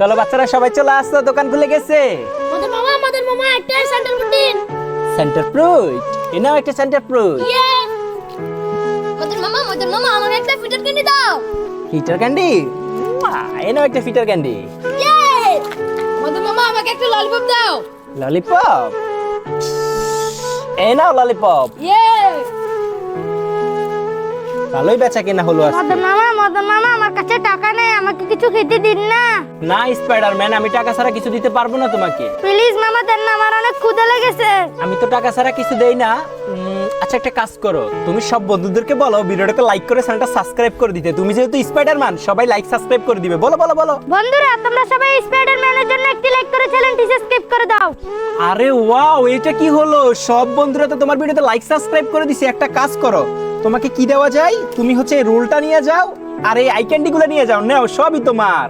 চলো বাচ্চারা সবাই চলে আসছো, দোকান খুলে গেছে। আমাদের মামা একটা সেন্টার ফুড দিন। সেন্টার ফ্রুট, এনাও একটা সেন্টার ফ্রুট। আমাদের মামা আমাকে একটা ফিটার কিনে দাও। ফিটার ক্যান্ডি, এনাও একটা ফিটার ক্যান্ডি। আমাদের মামা আমাকে একটা ললিপপ দাও। ললিপপ, এনাও ললিপপ। ভালোই বেচা কেনা হলো আজকে। মদন মামা আমার কাছে টাকা নেই, আমাকে কিছু খেতে দিন না। না স্পাইডারম্যান, আমি টাকা ছাড়া কিছু দিতে পারবো না তোমাকে। প্লিজ মামা দেন না, আমার অনেক ক্ষুধা লেগেছে। আমি তো টাকা ছাড়া কিছু দেই না। আচ্ছা একটা কাজ করো, তুমি সব বন্ধুদেরকে বলো ভিডিওটাকে লাইক করে চ্যানেলটা সাবস্ক্রাইব করে দিতে। তুমি যেহেতু স্পাইডারম্যান, সবাই লাইক সাবস্ক্রাইব করে দিবে। বলো বলো বলো। বন্ধুরা তোমরা সবাই স্পাইডারম্যানের জন্য একটি লাইক করে চ্যানেলটি সাবস্ক্রাইব করে দাও। আরে ওয়াও, এটা কি হলো? সব বন্ধুরা তো তোমার ভিডিওতে লাইক সাবস্ক্রাইব করে দিছে। একটা কাজ করো, তোমাকে কি দেওয়া যায়, তুমি হচ্ছে এই রোলটা নিয়ে যাও আর এই আই ক্যান্ডি গুলো নিয়ে যাও, নাও সবই তোমার।